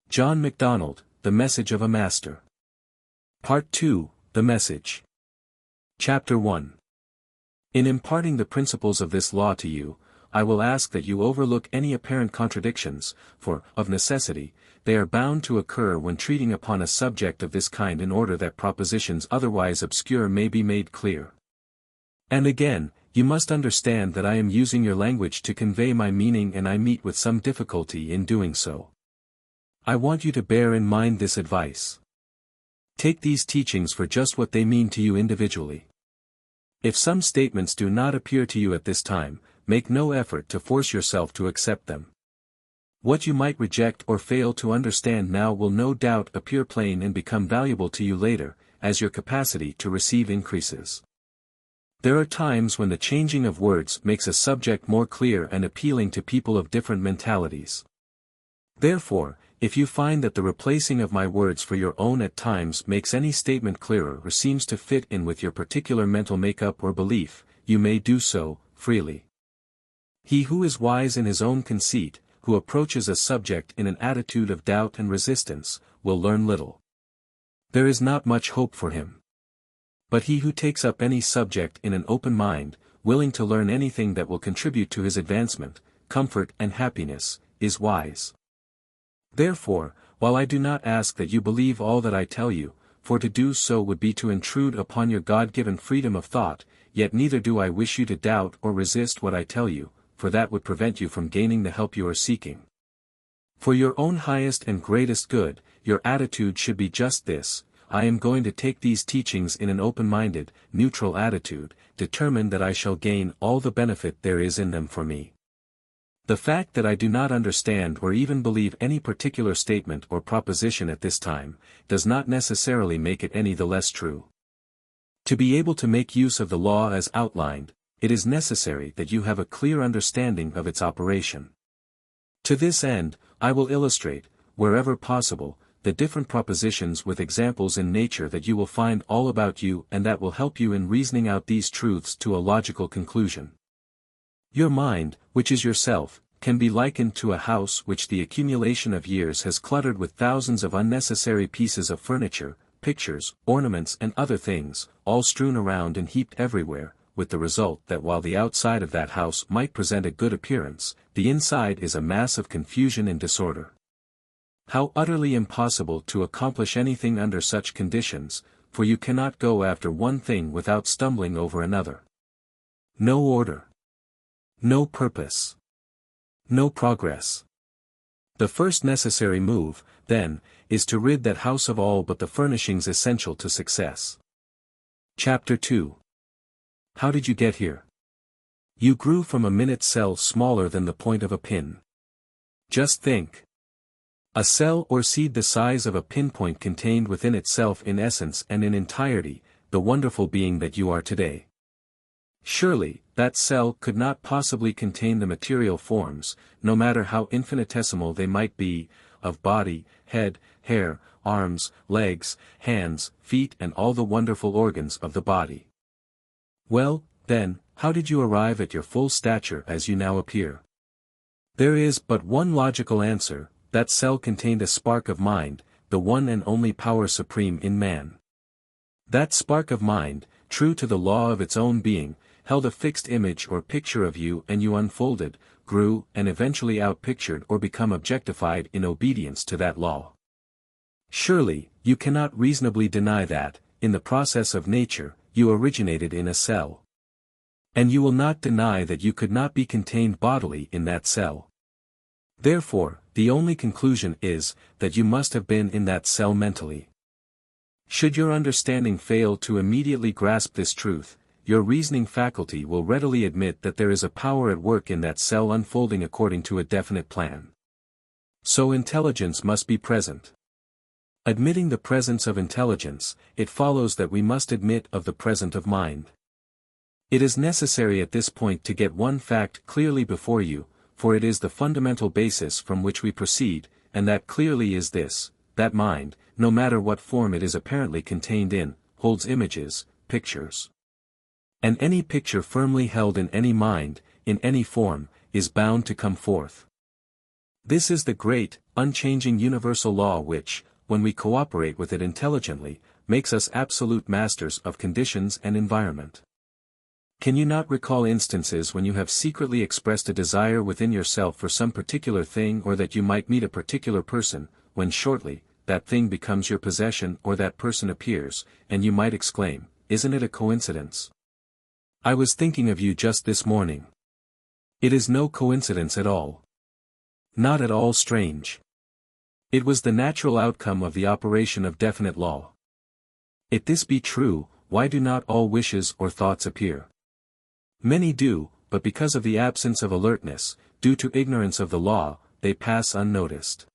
John McDonald, The Message of a Master. Part 2, The Message. Chapter 1. In imparting the principles of this law to you, I will ask that you overlook any apparent contradictions, for, of necessity, they are bound to occur when treating upon a subject of this kind in order that propositions otherwise obscure may be made clear. And again, you must understand that I am using your language to convey my meaning and I meet with some difficulty in doing so. I want you to bear in mind this advice. Take these teachings for just what they mean to you individually. If some statements do not appear to you at this time, make no effort to force yourself to accept them. What you might reject or fail to understand now will no doubt appear plain and become valuable to you later, as your capacity to receive increases. There are times when the changing of words makes a subject more clear and appealing to people of different mentalities. Therefore, if you find that the replacing of my words for your own at times makes any statement clearer or seems to fit in with your particular mental makeup or belief, you may do so, freely. He who is wise in his own conceit, who approaches a subject in an attitude of doubt and resistance, will learn little. There is not much hope for him. But he who takes up any subject in an open mind, willing to learn anything that will contribute to his advancement, comfort and happiness, is wise. Therefore, while I do not ask that you believe all that I tell you, for to do so would be to intrude upon your God-given freedom of thought, yet neither do I wish you to doubt or resist what I tell you, for that would prevent you from gaining the help you are seeking. For your own highest and greatest good, your attitude should be just this: I am going to take these teachings in an open-minded, neutral attitude, determined that I shall gain all the benefit there is in them for me. The fact that I do not understand or even believe any particular statement or proposition at this time, does not necessarily make it any the less true. To be able to make use of the law as outlined, it is necessary that you have a clear understanding of its operation. To this end, I will illustrate, wherever possible, the different propositions with examples in nature that you will find all about you and that will help you in reasoning out these truths to a logical conclusion. Your mind, which is yourself, can be likened to a house which the accumulation of years has cluttered with thousands of unnecessary pieces of furniture, pictures, ornaments and other things, all strewn around and heaped everywhere, with the result that while the outside of that house might present a good appearance, the inside is a mass of confusion and disorder. How utterly impossible to accomplish anything under such conditions, for you cannot go after one thing without stumbling over another. No order. No purpose. No progress. The first necessary move, then, is to rid that house of all but the furnishings essential to success. Chapter 2. How did you get here? You grew from a minute cell smaller than the point of a pin. Just think. A cell or seed the size of a pinpoint contained within itself in essence and in entirety, the wonderful being that you are today. Surely, that cell could not possibly contain the material forms, no matter how infinitesimal they might be, of body, head, hair, arms, legs, hands, feet and all the wonderful organs of the body. Well, then, how did you arrive at your full stature as you now appear? There is but one logical answer: that cell contained a spark of mind, the one and only power supreme in man. That spark of mind, true to the law of its own being, held a fixed image or picture of you and you unfolded, grew and eventually outpictured or become objectified in obedience to that law. Surely, you cannot reasonably deny that, in the process of nature, you originated in a cell. And you will not deny that you could not be contained bodily in that cell. Therefore, the only conclusion is, that you must have been in that cell mentally. Should your understanding fail to immediately grasp this truth, your reasoning faculty will readily admit that there is a power at work in that cell unfolding according to a definite plan. So intelligence must be present. Admitting the presence of intelligence, it follows that we must admit of the presence of mind. It is necessary at this point to get one fact clearly before you, for it is the fundamental basis from which we proceed, and that clearly is this: that mind, no matter what form it is apparently contained in, holds images, pictures. And any picture firmly held in any mind, in any form, is bound to come forth. This is the great, unchanging universal law which, when we cooperate with it intelligently, makes us absolute masters of conditions and environment. Can you not recall instances when you have secretly expressed a desire within yourself for some particular thing, or that you might meet a particular person, when shortly, that thing becomes your possession or that person appears, and you might exclaim, "Isn't it a coincidence? I was thinking of you just this morning." It is no coincidence at all. Not at all strange. It was the natural outcome of the operation of definite law. If this be true, why do not all wishes or thoughts appear? Many do, but because of the absence of alertness, due to ignorance of the law, they pass unnoticed.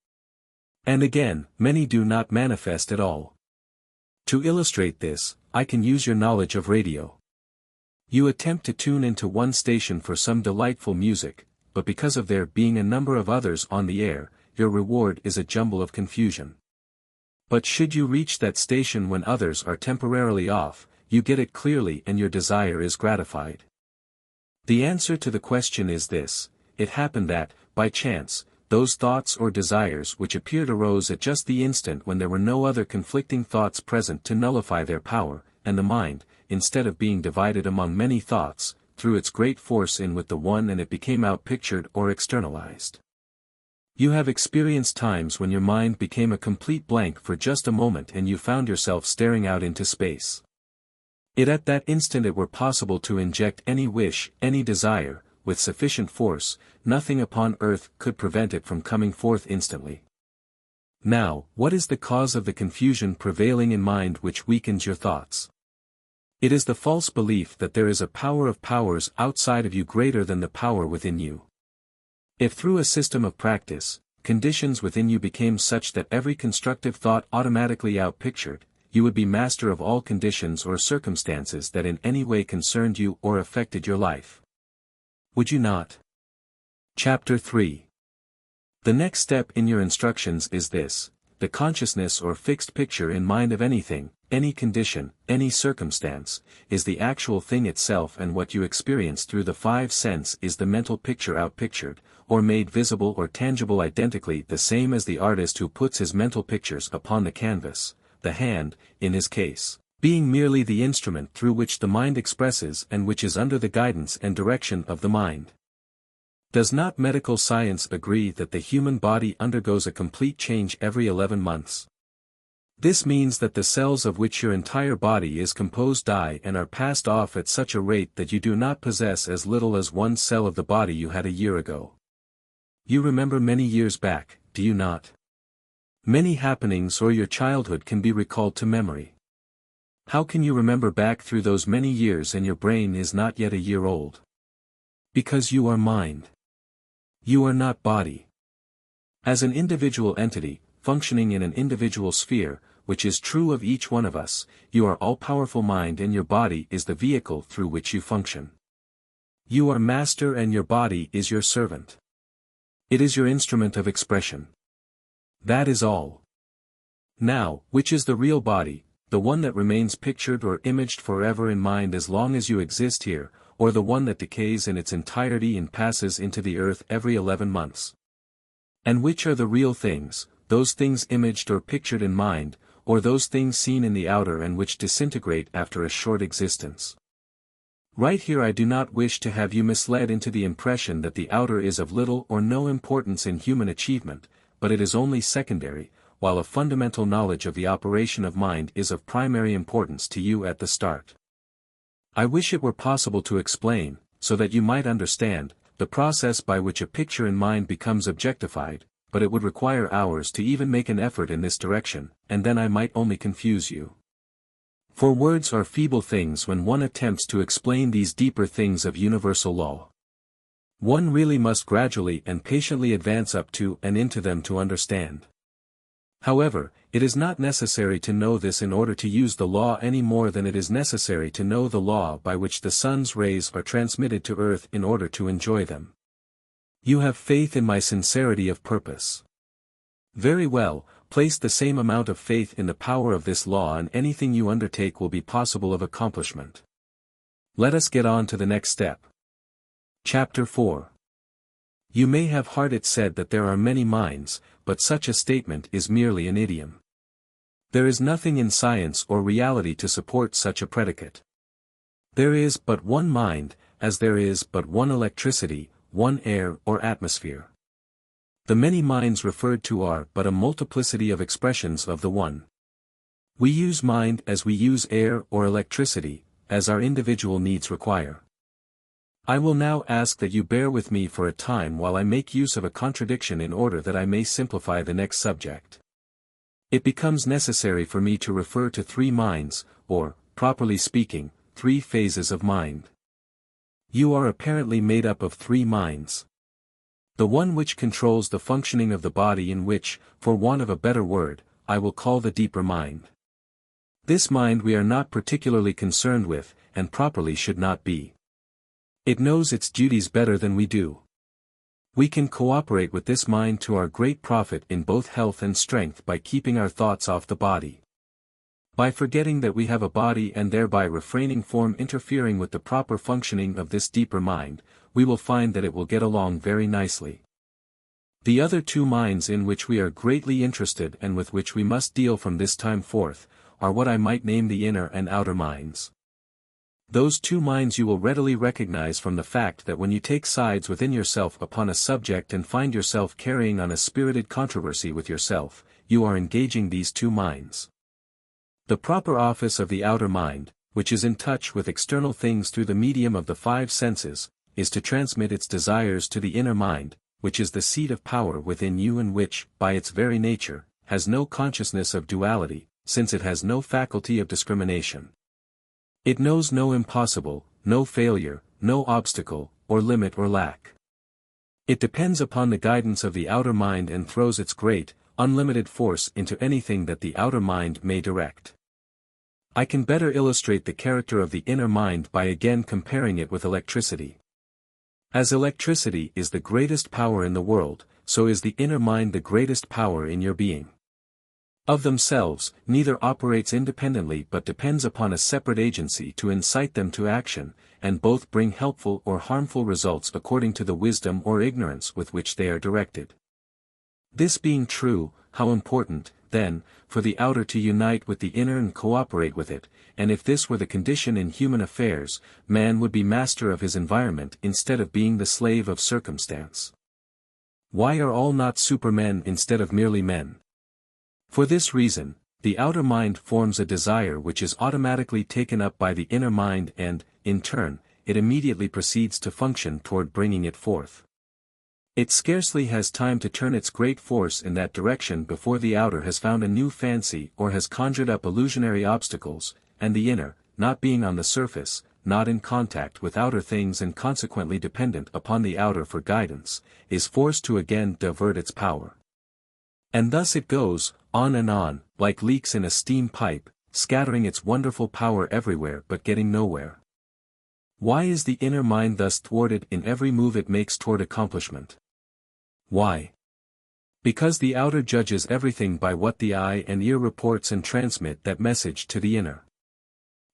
And again, many do not manifest at all. To illustrate this, I can use your knowledge of radio. You attempt to tune into one station for some delightful music, but because of there being a number of others on the air, your reward is a jumble of confusion. But should you reach that station when others are temporarily off, you get it clearly and your desire is gratified. The answer to the question is this: it happened that, by chance, those thoughts or desires which appeared arose at just the instant when there were no other conflicting thoughts present to nullify their power, and the mind, instead of being divided among many thoughts, threw its great force in with the one and it became outpictured or externalized. You have experienced times when your mind became a complete blank for just a moment and you found yourself staring out into space. If at that instant it were possible to inject any wish, any desire, with sufficient force, nothing upon earth could prevent it from coming forth instantly. Now, what is the cause of the confusion prevailing in mind which weakens your thoughts? It is the false belief that there is a power of powers outside of you greater than the power within you. If through a system of practice, conditions within you became such that every constructive thought automatically outpictured, you would be master of all conditions or circumstances that in any way concerned you or affected your life. Would you not? Chapter 3. The next step in your instructions is this: the consciousness or fixed picture in mind of anything, any condition, any circumstance, is the actual thing itself, and what you experience through the five senses is the mental picture outpictured, or made visible or tangible, identically the same as the artist who puts his mental pictures upon the canvas, the hand, in his case, being merely the instrument through which the mind expresses and which is under the guidance and direction of the mind. Does not medical science agree that the human body undergoes a complete change every 11 months? This means that the cells of which your entire body is composed die and are passed off at such a rate that you do not possess as little as one cell of the body you had a year ago. You remember many years back, do you not? Many happenings or your childhood can be recalled to memory. How can you remember back through those many years and your brain is not yet a year old? Because you are mind. You are not body. As an individual entity, functioning in an individual sphere, which is true of each one of us, you are all-powerful mind and your body is the vehicle through which you function. You are master and your body is your servant. It is your instrument of expression. That is all. Now, which is the real body, the one that remains pictured or imaged forever in mind as long as you exist here, or the one that decays in its entirety and passes into the earth every 11 months? And which are the real things, those things imaged or pictured in mind, or those things seen in the outer and which disintegrate after a short existence? Right here I do not wish to have you misled into the impression that the outer is of little or no importance in human achievement, but it is only secondary, while a fundamental knowledge of the operation of mind is of primary importance to you at the start. I wish it were possible to explain, so that you might understand, the process by which a picture in mind becomes objectified, but it would require hours to even make an effort in this direction, and then I might only confuse you. For words are feeble things when one attempts to explain these deeper things of universal law. One really must gradually and patiently advance up to and into them to understand. However, it is not necessary to know this in order to use the law any more than it is necessary to know the law by which the sun's rays are transmitted to earth in order to enjoy them. You have faith in my sincerity of purpose. Very well, place the same amount of faith in the power of this law and anything you undertake will be possible of accomplishment. Let us get on to the next step. Chapter 4. You may have heard it said that there are many minds, but such a statement is merely an idiom. There is nothing in science or reality to support such a predicate. There is but one mind, as there is but one electricity, one air or atmosphere. The many minds referred to are but a multiplicity of expressions of the one. We use mind as we use air or electricity, as our individual needs require. I will now ask that you bear with me for a time while I make use of a contradiction in order that I may simplify the next subject. It becomes necessary for me to refer to three minds, or, properly speaking, three phases of mind. You are apparently made up of three minds. The one which controls the functioning of the body, in which, for want of a better word, I will call the deeper mind. This mind we are not particularly concerned with, and properly should not be. It knows its duties better than we do. We can cooperate with this mind to our great profit in both health and strength by keeping our thoughts off the body. By forgetting that we have a body and thereby refraining from interfering with the proper functioning of this deeper mind, we will find that it will get along very nicely. The other two minds in which we are greatly interested and with which we must deal from this time forth, are what I might name the inner and outer minds. Those two minds you will readily recognize from the fact that when you take sides within yourself upon a subject and find yourself carrying on a spirited controversy with yourself, you are engaging these two minds. The proper office of the outer mind, which is in touch with external things through the medium of the five senses, is to transmit its desires to the inner mind, which is the seat of power within you and which, by its very nature, has no consciousness of duality, since it has no faculty of discrimination. It knows no impossible, no failure, no obstacle, or limit or lack. It depends upon the guidance of the outer mind and throws its great, unlimited force into anything that the outer mind may direct. I can better illustrate the character of the inner mind by again comparing it with electricity. As electricity is the greatest power in the world, so is the inner mind the greatest power in your being. Of themselves, neither operates independently but depends upon a separate agency to incite them to action, and both bring helpful or harmful results according to the wisdom or ignorance with which they are directed. This being true, how important, then, for the outer to unite with the inner and cooperate with it, and if this were the condition in human affairs, man would be master of his environment instead of being the slave of circumstance. Why are all not supermen instead of merely men? For this reason, the outer mind forms a desire which is automatically taken up by the inner mind and, in turn, it immediately proceeds to function toward bringing it forth. It scarcely has time to turn its great force in that direction before the outer has found a new fancy or has conjured up illusionary obstacles, and the inner, not being on the surface, not in contact with outer things and consequently dependent upon the outer for guidance, is forced to again divert its power. And thus it goes, on and on, like leaks in a steam pipe, scattering its wonderful power everywhere but getting nowhere. Why is the inner mind thus thwarted in every move it makes toward accomplishment? Why? Because the outer judges everything by what the eye and ear reports and transmit that message to the inner.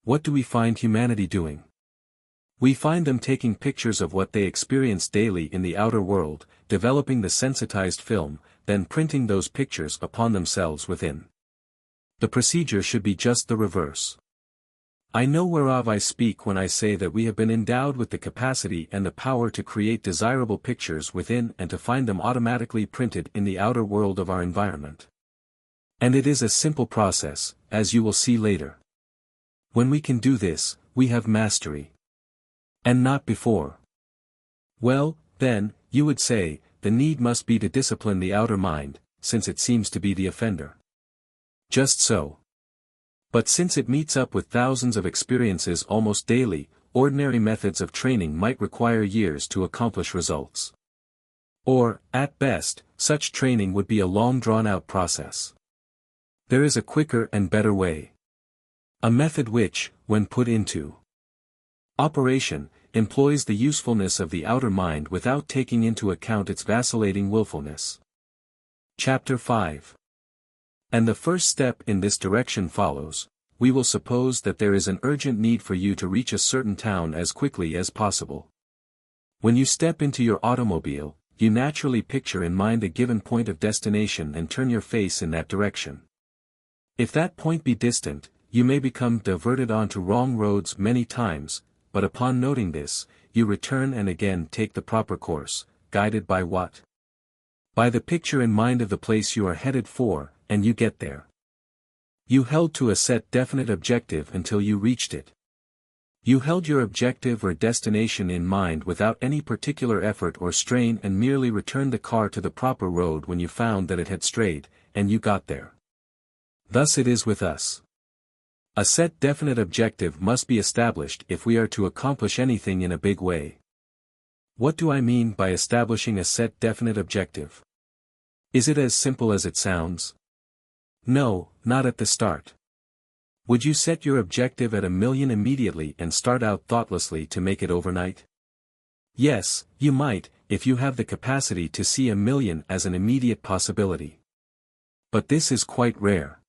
What do we find humanity doing? We find them taking pictures of what they experience daily in the outer world, developing the sensitized film, then printing those pictures upon themselves within. The procedure should be just the reverse. I know whereof I speak when I say that we have been endowed with the capacity and the power to create desirable pictures within and to find them automatically printed in the outer world of our environment. And it is a simple process, as you will see later. When we can do this, we have mastery. And not before. Well, then, you would say, the need must be to discipline the outer mind, since it seems to be the offender. Just so. But since it meets up with thousands of experiences almost daily, ordinary methods of training might require years to accomplish results. Or, at best, such training would be a long drawn-out process. There is a quicker and better way. A method which, when put into operation, employs the usefulness of the outer mind without taking into account its vacillating willfulness. Chapter 5. And the first step in this direction follows. We will suppose that there is an urgent need for you to reach a certain town as quickly as possible. When you step into your automobile, you naturally picture in mind a given point of destination and turn your face in that direction. If that point be distant, you may become diverted onto wrong roads many times, but upon noting this, you return and again take the proper course, guided by what? By the picture in mind of the place you are headed for, and you get there. You held to a set definite objective until you reached it. You held your objective or destination in mind without any particular effort or strain and merely returned the car to the proper road when you found that it had strayed, and you got there. Thus it is with us. A set definite objective must be established if we are to accomplish anything in a big way. What do I mean by establishing a set definite objective? Is it as simple as it sounds? No, not at the start. Would you set your objective at 1,000,000 immediately and start out thoughtlessly to make it overnight? Yes, you might, if you have the capacity to see 1,000,000 as an immediate possibility. But this is quite rare.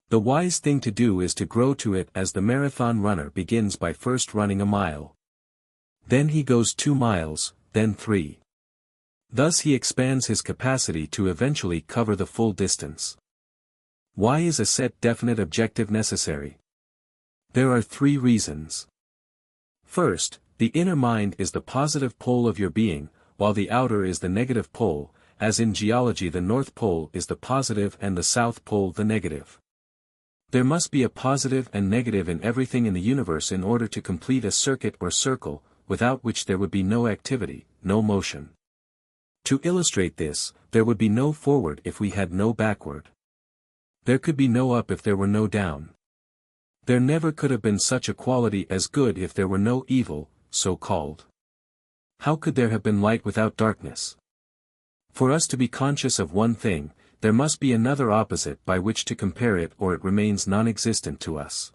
The wise thing to do is to grow to it as the marathon runner begins by first running a mile. Then he goes 2 miles, then 3. Thus he expands his capacity to eventually cover the full distance. Why is a set definite objective necessary? There are 3 reasons. First, the inner mind is the positive pole of your being, while the outer is the negative pole, as in geology the North Pole is the positive and the South Pole the negative. There must be a positive and negative in everything in the universe in order to complete a circuit or circle, without which there would be no activity, no motion. To illustrate this, there would be no forward if we had no backward. There could be no up if there were no down. There never could have been such a quality as good if there were no evil, so-called. How could there have been light without darkness? For us to be conscious of one thing, there must be another opposite by which to compare it or it remains non-existent to us.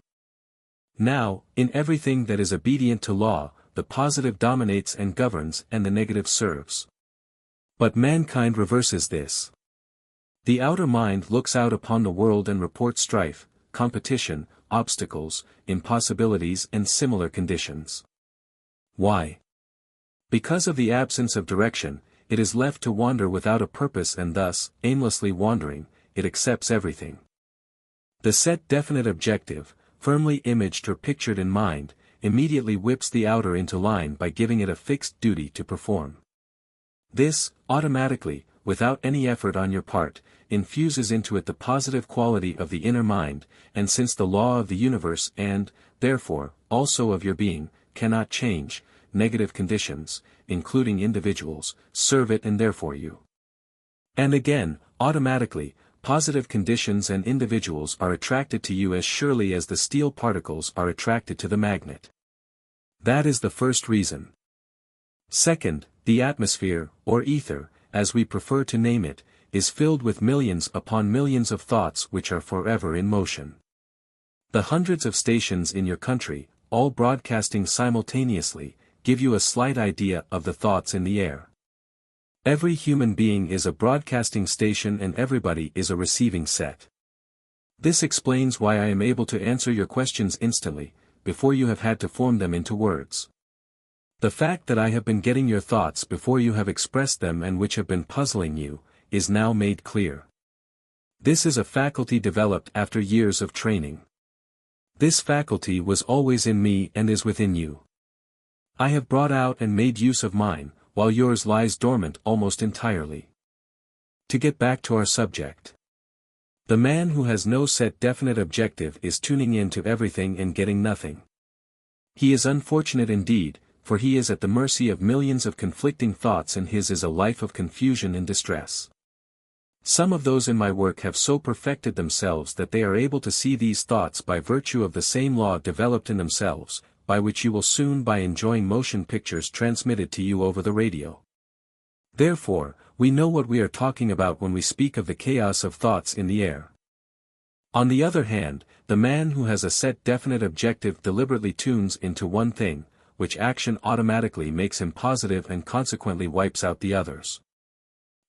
Now, in everything that is obedient to law, the positive dominates and governs and the negative serves. But mankind reverses this. The outer mind looks out upon the world and reports strife, competition, obstacles, impossibilities and similar conditions. Why? Because of the absence of direction, it is left to wander without a purpose and thus, aimlessly wandering, it accepts everything. The set definite objective, firmly imaged or pictured in mind, immediately whips the outer into line by giving it a fixed duty to perform. This, automatically, without any effort on your part, infuses into it the positive quality of the inner mind, and since the law of the universe and, therefore, also of your being, cannot change, negative conditions, including individuals, serve it and therefore you. And again, automatically, positive conditions and individuals are attracted to you as surely as the steel particles are attracted to the magnet. That is the first reason. Second, the atmosphere, or ether, as we prefer to name it, is filled with millions upon millions of thoughts which are forever in motion. The hundreds of stations in your country, all broadcasting simultaneously, give you a slight idea of the thoughts in the air. Every human being is a broadcasting station and everybody is a receiving set. This explains why I am able to answer your questions instantly, before you have had to form them into words. The fact that I have been getting your thoughts before you have expressed them and which have been puzzling you, is now made clear. This is a faculty developed after years of training. This faculty was always in me and is within you. I have brought out and made use of mine, while yours lies dormant almost entirely. To get back to our subject. The man who has no set definite objective is tuning in to everything and getting nothing. He is unfortunate indeed, for he is at the mercy of millions of conflicting thoughts and his is a life of confusion and distress. Some of those in my work have so perfected themselves that they are able to see these thoughts by virtue of the same law developed in themselves, by which you will soon by enjoying motion pictures transmitted to you over the radio. Therefore, we know what we are talking about when we speak of the chaos of thoughts in the air. On the other hand, the man who has a set definite objective deliberately tunes into one thing, which action automatically makes him positive and consequently wipes out the others.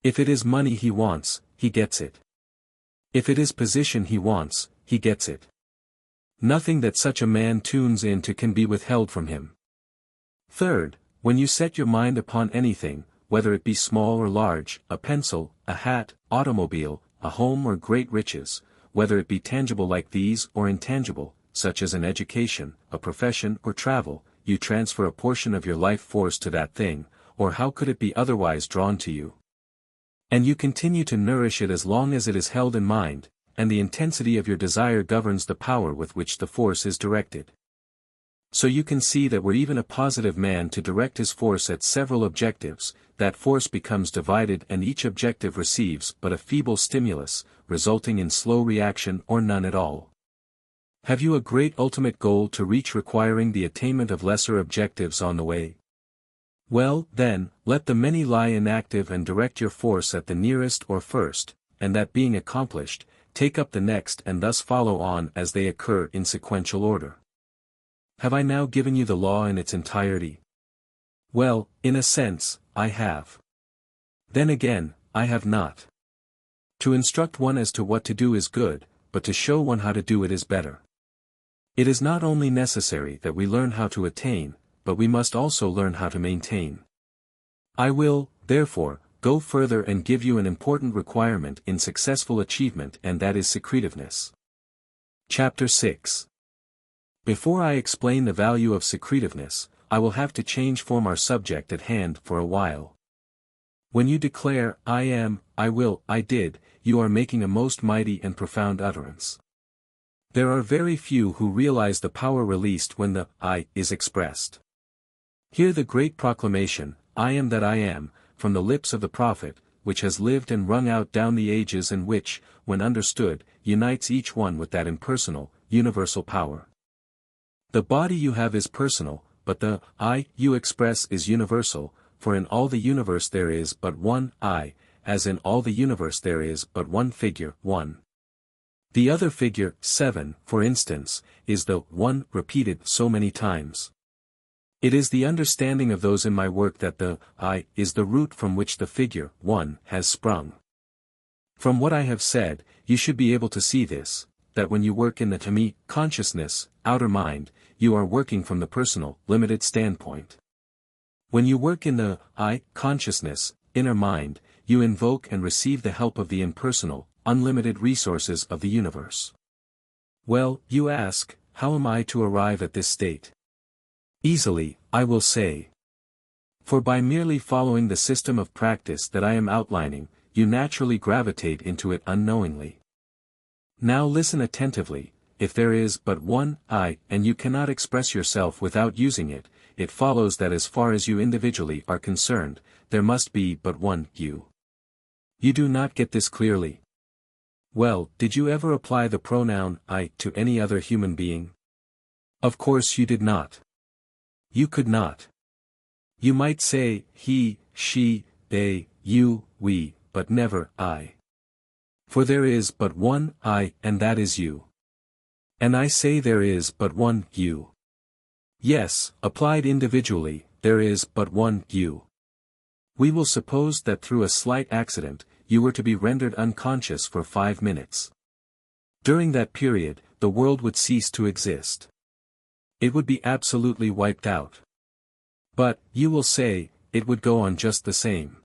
If it is money he wants, he gets it. If it is position he wants, he gets it. Nothing that such a man tunes into can be withheld from him. Third, when you set your mind upon anything, whether it be small or large, a pencil, a hat, automobile, a home or great riches, whether it be tangible like these or intangible, such as an education, a profession or travel, you transfer a portion of your life force to that thing, or how could it be otherwise drawn to you? And you continue to nourish it as long as it is held in mind, and the intensity of your desire governs the power with which the force is directed. So you can see that were even a positive man to direct his force at several objectives, that force becomes divided and each objective receives but a feeble stimulus, resulting in slow reaction or none at all. Have you a great ultimate goal to reach requiring the attainment of lesser objectives on the way? Well, then, let the many lie inactive and direct your force at the nearest or first, and that being accomplished, take up the next and thus follow on as they occur in sequential order. Have I now given you the law in its entirety? Well, in a sense, I have. Then again, I have not. To instruct one as to what to do is good, but to show one how to do it is better. It is not only necessary that we learn how to attain, but we must also learn how to maintain. I will, therefore, go further and give you an important requirement in successful achievement, and that is secretiveness. Chapter 6. Before I explain the value of secretiveness, I will have to change from our subject at hand for a while. When you declare, I am, I will, I did, you are making a most mighty and profound utterance. There are very few who realize the power released when the I is expressed. Hear the great proclamation, I am that I am, from the lips of the prophet, which has lived and rung out down the ages and which, when understood, unites each one with that impersonal, universal power. The body you have is personal, but the I you express is universal, for in all the universe there is but one I, as in all the universe there is but one figure, one. The other figure, 7, for instance, is the one repeated so many times. It is the understanding of those in my work that the I is the root from which the figure, 1, has sprung. From what I have said, you should be able to see this, that when you work in the to me, consciousness, outer mind, you are working from the personal, limited standpoint. When you work in the I, consciousness, inner mind, you invoke and receive the help of the impersonal, unlimited resources of the universe. Well, you ask, how am I to arrive at this state? Easily, I will say. For by merely following the system of practice that I am outlining, you naturally gravitate into it unknowingly. Now listen attentively, if there is but one I and you cannot express yourself without using it, it follows that as far as you individually are concerned, there must be but one you. You do not get this clearly. Well, did you ever apply the pronoun I to any other human being? Of course you did not. You could not. You might say, he, she, they, you, we, but never I. For there is but one I and that is you. And I say there is but one you. Yes, applied individually, there is but one you. We will suppose that through a slight accident, you were to be rendered unconscious for 5 minutes. During that period, the world would cease to exist. It would be absolutely wiped out. But, you will say, it would go on just the same.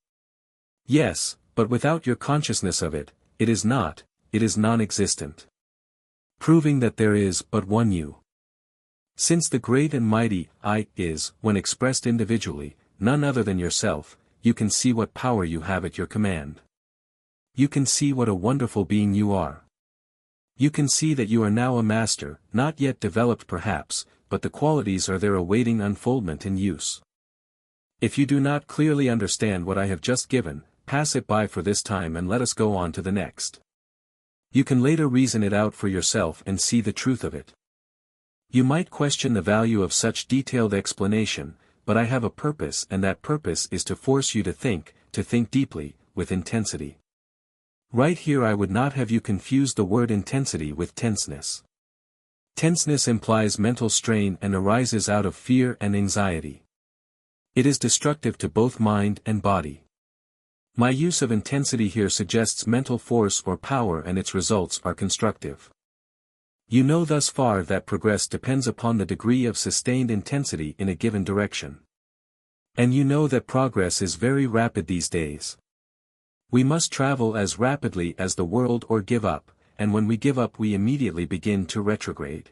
Yes, but without your consciousness of it, it is non-existent. Proving that there is but one you. Since the great and mighty I is, when expressed individually, none other than yourself, you can see what power you have at your command. You can see what a wonderful being you are. You can see that you are now a master, not yet developed perhaps, but the qualities are there awaiting unfoldment in use. If you do not clearly understand what I have just given, pass it by for this time and let us go on to the next. You can later reason it out for yourself and see the truth of it. You might question the value of such detailed explanation, but I have a purpose, and that purpose is to force you to think deeply, with intensity. Right here I would not have you confuse the word intensity with tenseness. Tenseness implies mental strain and arises out of fear and anxiety. It is destructive to both mind and body. My use of intensity here suggests mental force or power, and its results are constructive. You know thus far that progress depends upon the degree of sustained intensity in a given direction. And you know that progress is very rapid these days. We must travel as rapidly as the world or give up, and when we give up we immediately begin to retrograde.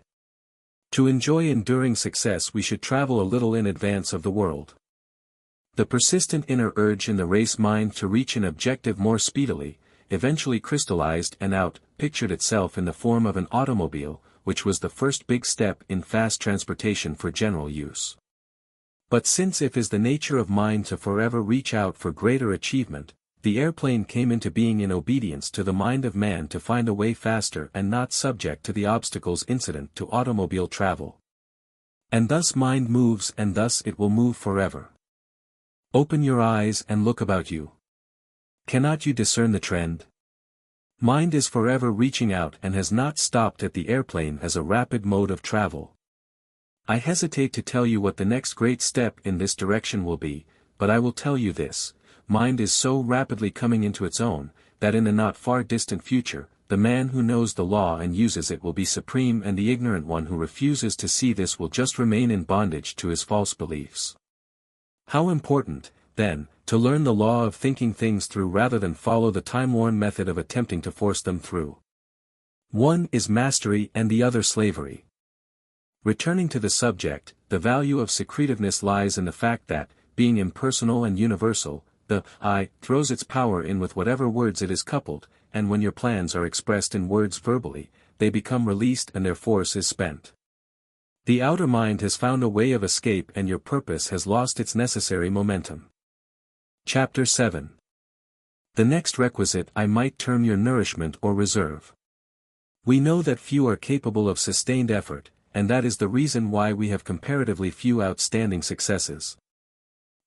To enjoy enduring success we should travel a little in advance of the world. The persistent inner urge in the race mind to reach an objective more speedily, eventually crystallized and pictured itself in the form of an automobile, which was the first big step in fast transportation for general use. But since it is the nature of mind to forever reach out for greater achievement, the airplane came into being in obedience to the mind of man to find a way faster and not subject to the obstacles incident to automobile travel. And thus mind moves and thus it will move forever. Open your eyes and look about you. Cannot you discern the trend? Mind is forever reaching out and has not stopped at the airplane as a rapid mode of travel. I hesitate to tell you what the next great step in this direction will be, but I will tell you this. Mind is so rapidly coming into its own, that in a not far distant future, the man who knows the law and uses it will be supreme and the ignorant one who refuses to see this will just remain in bondage to his false beliefs. How important, then, to learn the law of thinking things through rather than follow the time-worn method of attempting to force them through. One is mastery and the other slavery. Returning to the subject, the value of secretiveness lies in the fact that, being impersonal and universal, the I throws its power in with whatever words it is coupled, and when your plans are expressed in words verbally, they become released and their force is spent. The outer mind has found a way of escape and your purpose has lost its necessary momentum. Chapter 7. The next requisite I might term your nourishment or reserve. We know that few are capable of sustained effort, and that is the reason why we have comparatively few outstanding successes.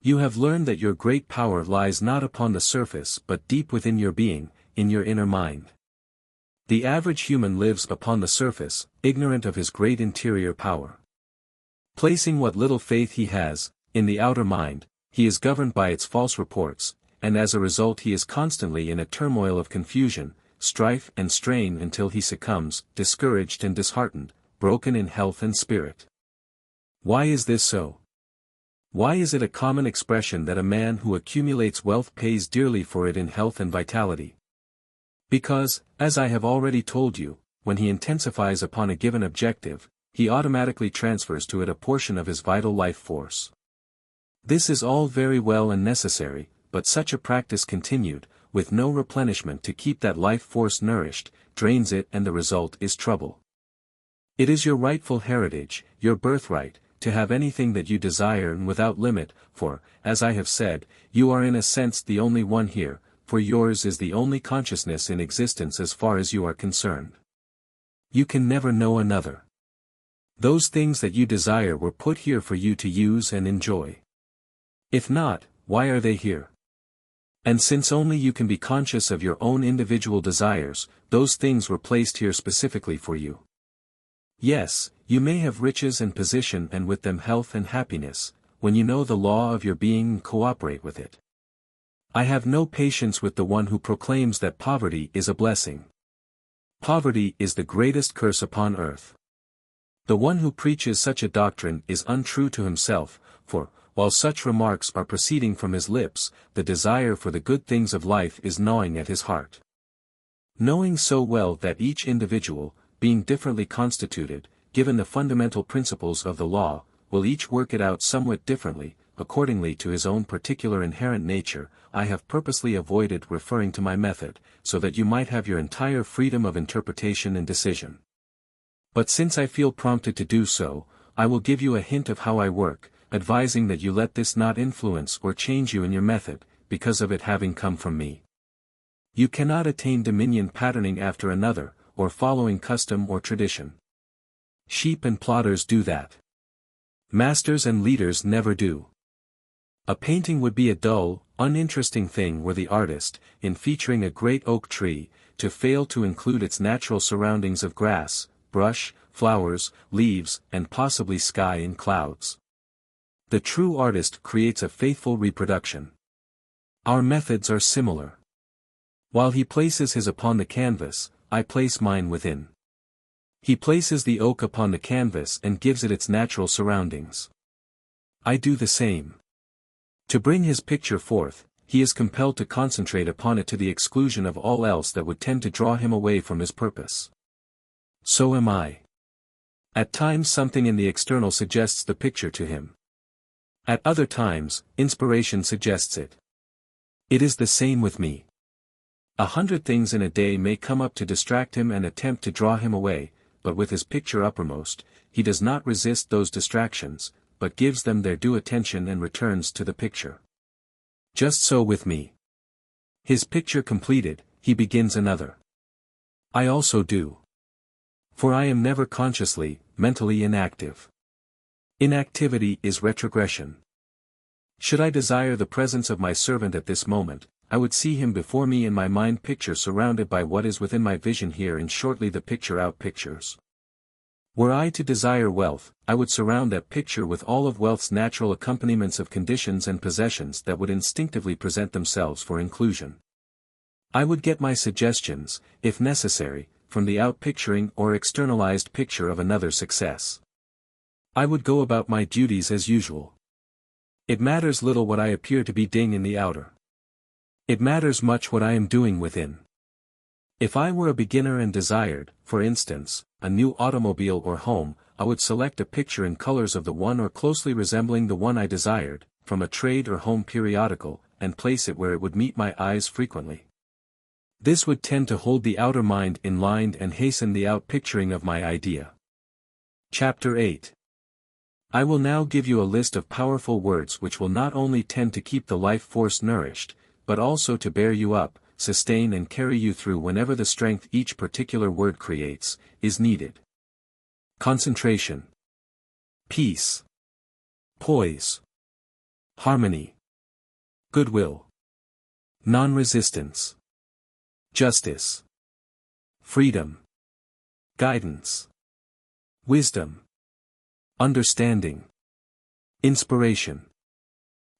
You have learned that your great power lies not upon the surface but deep within your being, in your inner mind. The average human lives upon the surface, ignorant of his great interior power. Placing what little faith he has, in the outer mind, he is governed by its false reports, and as a result he is constantly in a turmoil of confusion, strife and strain until he succumbs, discouraged and disheartened, broken in health and spirit. Why is this so? Why is it a common expression that a man who accumulates wealth pays dearly for it in health and vitality? Because, as I have already told you, when he intensifies upon a given objective, he automatically transfers to it a portion of his vital life force. This is all very well and necessary, but such a practice continued, with no replenishment to keep that life force nourished, drains it and the result is trouble. It is your rightful heritage, your birthright, to have anything that you desire and without limit, for, as I have said, you are in a sense the only one here, for yours is the only consciousness in existence as far as you are concerned. You can never know another. Those things that you desire were put here for you to use and enjoy. If not, why are they here? And since only you can be conscious of your own individual desires, those things were placed here specifically for you. Yes, you may have riches and position and with them health and happiness, when you know the law of your being and cooperate with it. I have no patience with the one who proclaims that poverty is a blessing. Poverty is the greatest curse upon earth. The one who preaches such a doctrine is untrue to himself, for, while such remarks are proceeding from his lips, the desire for the good things of life is gnawing at his heart. Knowing so well that each individual, being differently constituted, given the fundamental principles of the law, will each work it out somewhat differently, accordingly to his own particular inherent nature, I have purposely avoided referring to my method, so that you might have your entire freedom of interpretation and decision. But since I feel prompted to do so, I will give you a hint of how I work, advising that you let this not influence or change you in your method, because of it having come from me. You cannot attain dominion patterning after another, or following custom or tradition. Sheep and plotters do that. Masters and leaders never do. A painting would be a dull, uninteresting thing were the artist, in featuring a great oak tree, to fail to include its natural surroundings of grass, brush, flowers, leaves, and possibly sky and clouds. The true artist creates a faithful reproduction. Our methods are similar. While he places his upon the canvas, I place mine within. He places the oak upon the canvas and gives it its natural surroundings. I do the same. To bring his picture forth, he is compelled to concentrate upon it to the exclusion of all else that would tend to draw him away from his purpose. So am I. At times something in the external suggests the picture to him. At other times, inspiration suggests it. It is the same with me. 100 things in a day may come up to distract him and attempt to draw him away, but with his picture uppermost, he does not resist those distractions, but gives them their due attention and returns to the picture. Just so with me. His picture completed, he begins another. I also do. For I am never consciously, mentally inactive. Inactivity is retrogression. Should I desire the presence of my servant at this moment, I would see him before me in my mind picture surrounded by what is within my vision here and shortly the picture out pictures. Were I to desire wealth, I would surround that picture with all of wealth's natural accompaniments of conditions and possessions that would instinctively present themselves for inclusion. I would get my suggestions, if necessary, from the out-picturing or externalized picture of another success. I would go about my duties as usual. It matters little what I appear to be doing in the outer. It matters much what I am doing within. If I were a beginner and desired, for instance, a new automobile or home, I would select a picture in colors of the one or closely resembling the one I desired, from a trade or home periodical, and place it where it would meet my eyes frequently. This would tend to hold the outer mind in line and hasten the out-picturing of my idea. Chapter 8. I will now give you a list of powerful words which will not only tend to keep the life force nourished, but also to bear you up, sustain and carry you through whenever the strength each particular word creates, is needed. Concentration. Peace. Poise. Harmony. Goodwill. Non-resistance. Justice. Freedom. Guidance. Wisdom. Understanding. Inspiration.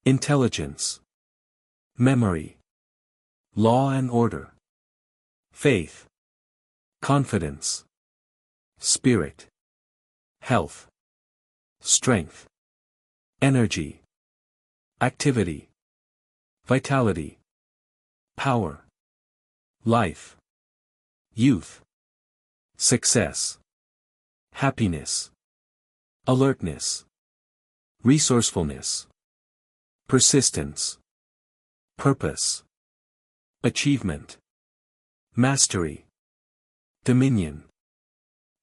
Intelligence. Memory. Law and order. Faith. Confidence. Spirit. Health. Strength. Energy. Activity. Vitality. Power. Life. Youth. Success. Happiness. Alertness. Resourcefulness. Persistence. Purpose. Achievement. Mastery. Dominion.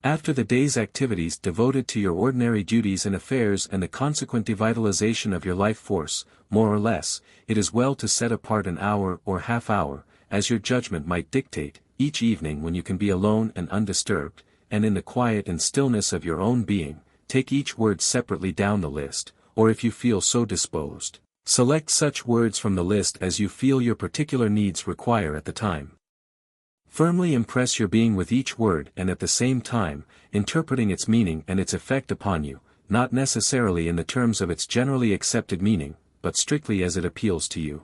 After the day's activities devoted to your ordinary duties and affairs and the consequent devitalization of your life force, more or less, it is well to set apart an hour or half-hour, as your judgment might dictate, each evening when you can be alone and undisturbed, and in the quiet and stillness of your own being, take each word separately down the list, or if you feel so disposed, select such words from the list as you feel your particular needs require at the time. Firmly impress your being with each word and at the same time, interpreting its meaning and its effect upon you, not necessarily in the terms of its generally accepted meaning, but strictly as it appeals to you.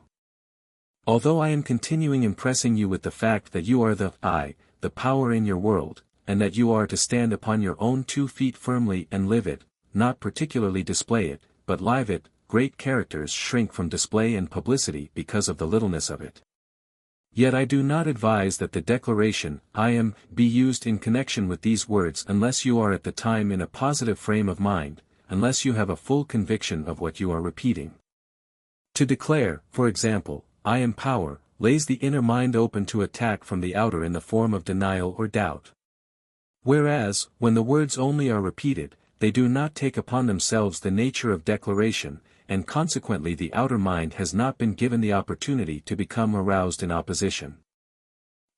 Although I am continuing impressing you with the fact that you are the I, the power in your world, and that you are to stand upon your own 2 feet firmly and live it, not particularly display it, but live it, great characters shrink from display and publicity because of the littleness of it. Yet I do not advise that the declaration, I am, be used in connection with these words unless you are at the time in a positive frame of mind, unless you have a full conviction of what you are repeating. To declare, for example, I am power, lays the inner mind open to attack from the outer in the form of denial or doubt. Whereas, when the words only are repeated, they do not take upon themselves the nature of declaration, and consequently the outer mind has not been given the opportunity to become aroused in opposition.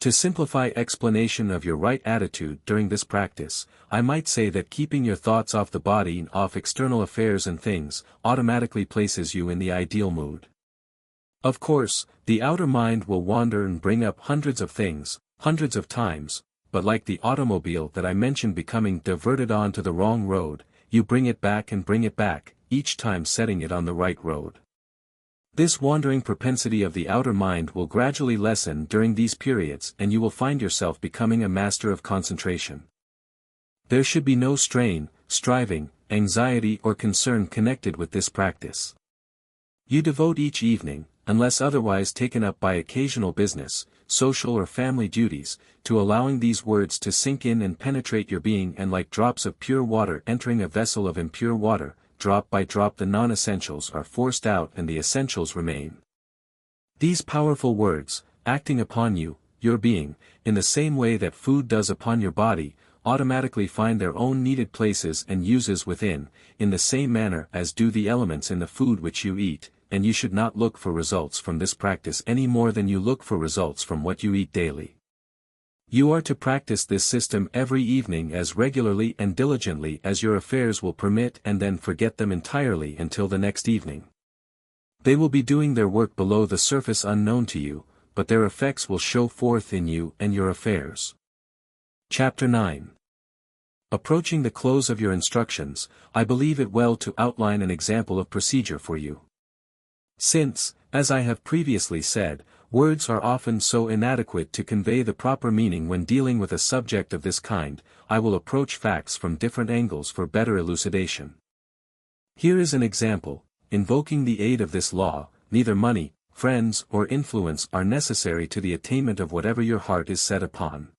To simplify explanation of your right attitude during this practice, I might say that keeping your thoughts off the body and off external affairs and things, automatically places you in the ideal mood. Of course, the outer mind will wander and bring up hundreds of things, hundreds of times, but like the automobile that I mentioned becoming diverted onto the wrong road, you bring it back and bring it back, each time setting it on the right road. This wandering propensity of the outer mind will gradually lessen during these periods and you will find yourself becoming a master of concentration. There should be no strain, striving, anxiety or concern connected with this practice. You devote each evening, unless otherwise taken up by occasional business, social or family duties, to allowing these words to sink in and penetrate your being, and like drops of pure water entering a vessel of impure water, drop by drop the non-essentials are forced out and the essentials remain. These powerful words, acting upon you, your being, in the same way that food does upon your body, automatically find their own needed places and uses within, in the same manner as do the elements in the food which you eat, and you should not look for results from this practice any more than you look for results from what you eat daily. You are to practice this system every evening as regularly and diligently as your affairs will permit, and then forget them entirely until the next evening. They will be doing their work below the surface unknown to you, but their effects will show forth in you and your affairs. Chapter 9. Approaching the close of your instructions, I believe it well to outline an example of procedure for you. Since, as I have previously said, words are often so inadequate to convey the proper meaning when dealing with a subject of this kind, I will approach facts from different angles for better elucidation. Here is an example. Invoking the aid of this law, neither money, friends or influence are necessary to the attainment of whatever your heart is set upon.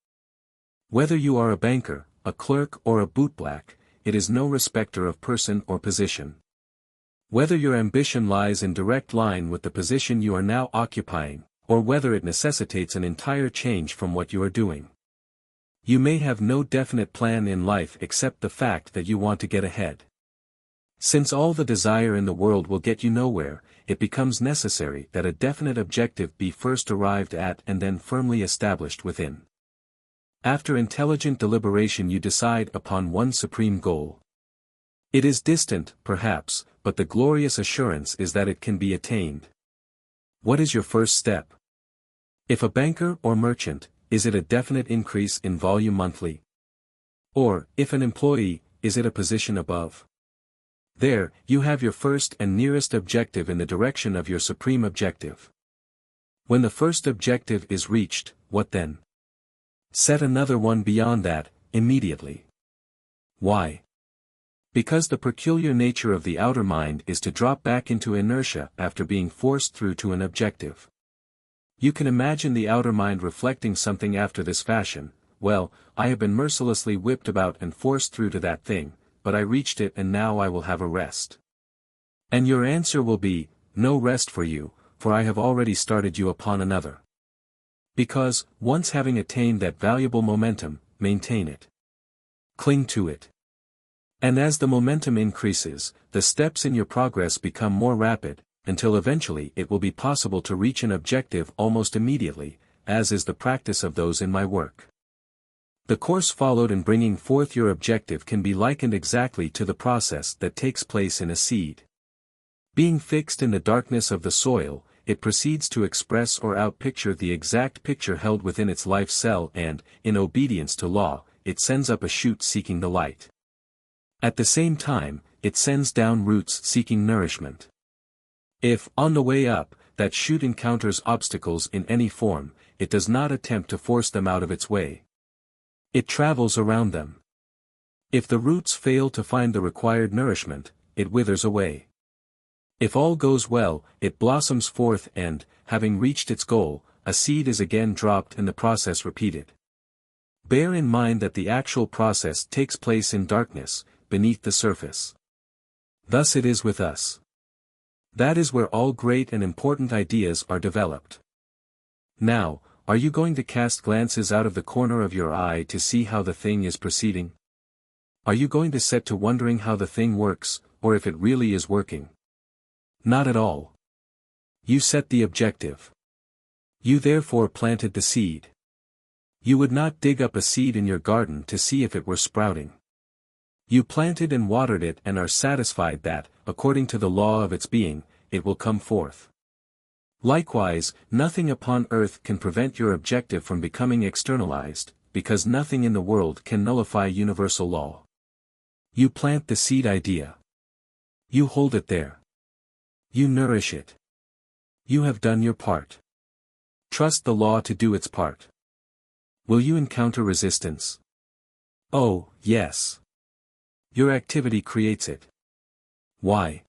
Whether you are a banker, a clerk or a bootblack, it is no respecter of person or position. Whether your ambition lies in direct line with the position you are now occupying, or whether it necessitates an entire change from what you are doing. You may have no definite plan in life except the fact that you want to get ahead. Since all the desire in the world will get you nowhere, it becomes necessary that a definite objective be first arrived at and then firmly established within. After intelligent deliberation you decide upon one supreme goal. It is distant, perhaps, but the glorious assurance is that it can be attained. What is your first step? If a banker or merchant, is it a definite increase in volume monthly? Or, if an employee, is it a position above? There, you have your first and nearest objective in the direction of your supreme objective. When the first objective is reached, what then? Set another one beyond that, immediately. Why? Because the peculiar nature of the outer mind is to drop back into inertia after being forced through to an objective. You can imagine the outer mind reflecting something after this fashion: well, I have been mercilessly whipped about and forced through to that thing, but I reached it and now I will have a rest. And your answer will be, no rest for you, for I have already started you upon another. Because, once having attained that valuable momentum, maintain it. Cling to it. And as the momentum increases, the steps in your progress become more rapid, until eventually it will be possible to reach an objective almost immediately, as is the practice of those in my work. The course followed in bringing forth your objective can be likened exactly to the process that takes place in a seed. Being fixed in the darkness of the soil, it proceeds to express or outpicture the exact picture held within its life cell and, in obedience to law, it sends up a shoot seeking the light. At the same time, it sends down roots seeking nourishment. If, on the way up, that shoot encounters obstacles in any form, it does not attempt to force them out of its way. It travels around them. If the roots fail to find the required nourishment, it withers away. If all goes well, it blossoms forth and, having reached its goal, a seed is again dropped and the process repeated. Bear in mind that the actual process takes place in darkness, beneath the surface. Thus it is with us. That is where all great and important ideas are developed. Now, are you going to cast glances out of the corner of your eye to see how the thing is proceeding? Are you going to set to wondering how the thing works, or if it really is working? Not at all. You set the objective. You therefore planted the seed. You would not dig up a seed in your garden to see if it were sprouting. You planted and watered it and are satisfied that, according to the law of its being, it will come forth. Likewise, nothing upon earth can prevent your objective from becoming externalized, because nothing in the world can nullify universal law. You plant the seed idea. You hold it there. You nourish it. You have done your part. Trust the law to do its part. Will you encounter resistance? Oh, yes. Your activity creates it. Why?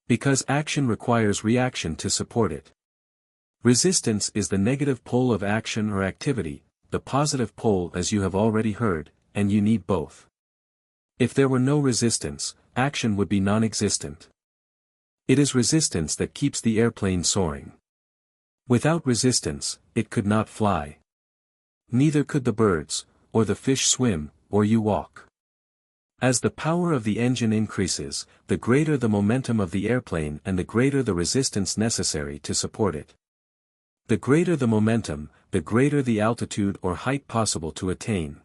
Because action requires reaction to support it. Resistance is the negative pole of action or activity, the positive pole as you have already heard, and you need both. If there were no resistance, action would be non-existent. It is resistance that keeps the airplane soaring. Without resistance, it could not fly. Neither could the birds, or the fish swim, or you walk. As the power of the engine increases, the greater the momentum of the airplane and the greater the resistance necessary to support it. The greater the momentum, the greater the altitude or height possible to attain.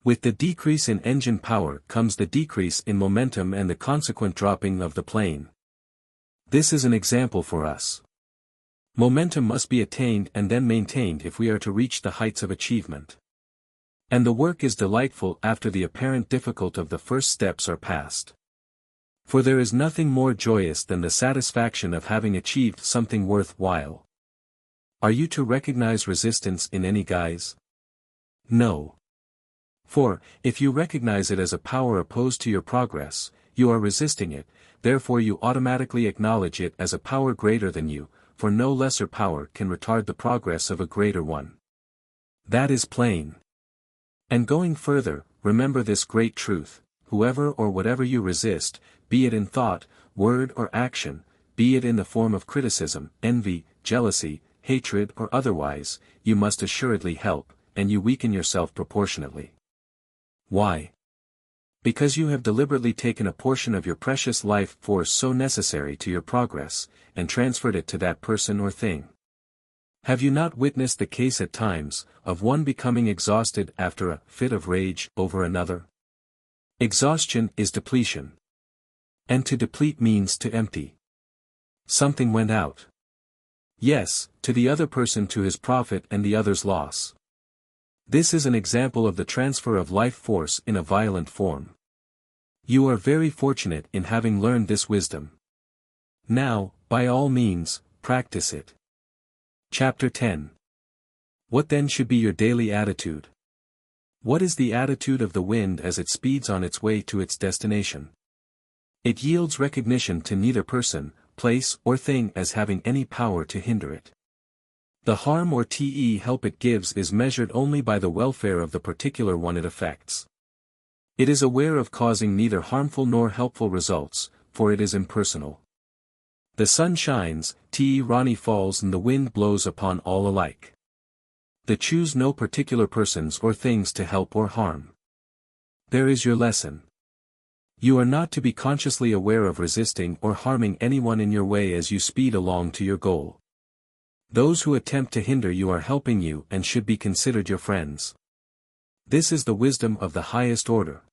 With the decrease in engine power comes the decrease in momentum and the consequent dropping of the plane. This is an example for us. Momentum must be attained and then maintained if we are to reach the heights of achievement. And the work is delightful after the apparent difficulty of the first steps are passed. For there is nothing more joyous than the satisfaction of having achieved something worthwhile. Are you to recognize resistance in any guise? No. For, if you recognize it as a power opposed to your progress, you are resisting it, therefore you automatically acknowledge it as a power greater than you, for no lesser power can retard the progress of a greater one. That is plain. And going further, remember this great truth: whoever or whatever you resist, be it in thought, word or action, be it in the form of criticism, envy, jealousy, hatred or otherwise, you must assuredly help, and you weaken yourself proportionately. Why? Because you have deliberately taken a portion of your precious life force so necessary to your progress, and transferred it to that person or thing. Have you not witnessed the case at times, of one becoming exhausted after a fit of rage over another? Exhaustion is depletion. And to deplete means to empty. Something went out. Yes, to the other person to his profit and the other's loss. This is an example of the transfer of life force in a violent form. You are very fortunate in having learned this wisdom. Now, by all means, practice it. Chapter 10. What then should be your daily attitude? What is the attitude of the wind as it speeds on its way to its destination? It yields recognition to neither person, place or thing as having any power to hinder it. The harm or help it gives is measured only by the welfare of the particular one it affects. It is aware of causing neither harmful nor helpful results, for it is impersonal. The sun shines, Rani falls and the wind blows upon all alike. They choose no particular persons or things to help or harm. There is your lesson. You are not to be consciously aware of resisting or harming anyone in your way as you speed along to your goal. Those who attempt to hinder you are helping you and should be considered your friends. This is the wisdom of the highest order.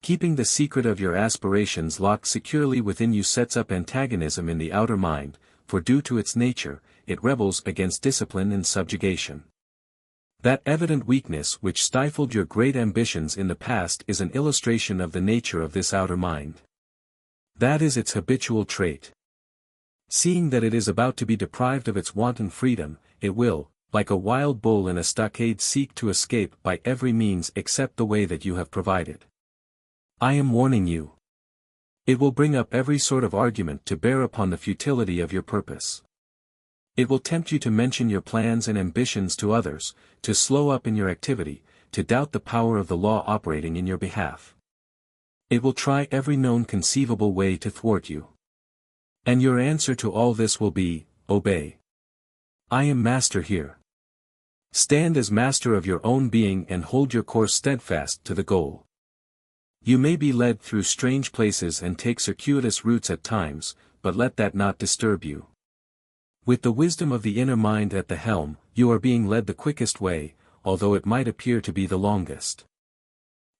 Keeping the secret of your aspirations locked securely within you sets up antagonism in the outer mind, for due to its nature, it rebels against discipline and subjugation. That evident weakness which stifled your great ambitions in the past is an illustration of the nature of this outer mind. That is its habitual trait. Seeing that it is about to be deprived of its wanton freedom, it will, like a wild bull in a stockade, seek to escape by every means except the way that you have provided. I am warning you. It will bring up every sort of argument to bear upon the futility of your purpose. It will tempt you to mention your plans and ambitions to others, to slow up in your activity, to doubt the power of the law operating in your behalf. It will try every known conceivable way to thwart you. And your answer to all this will be, obey. I am master here. Stand as master of your own being and hold your course steadfast to the goal. You may be led through strange places and take circuitous routes at times, but let that not disturb you. With the wisdom of the inner mind at the helm, you are being led the quickest way, although it might appear to be the longest.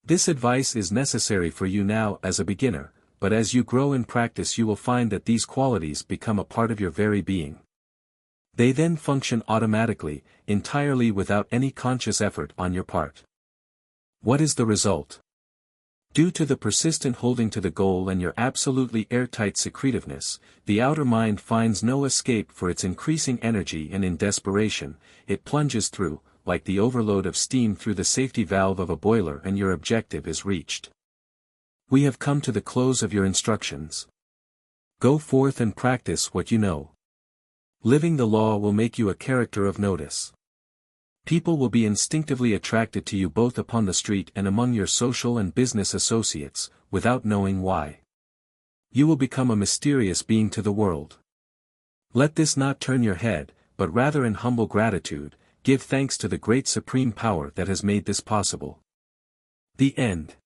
This advice is necessary for you now as a beginner, but as you grow in practice you will find that these qualities become a part of your very being. They then function automatically, entirely without any conscious effort on your part. What is the result? Due to the persistent holding to the goal and your absolutely airtight secretiveness, the outer mind finds no escape for its increasing energy, and in desperation, it plunges through, like the overload of steam through the safety valve of a boiler, and your objective is reached. We have come to the close of your instructions. Go forth and practice what you know. Living the law will make you a character of notice. People will be instinctively attracted to you both upon the street and among your social and business associates, without knowing why. You will become a mysterious being to the world. Let this not turn your head, but rather in humble gratitude, give thanks to the great supreme power that has made this possible. The end.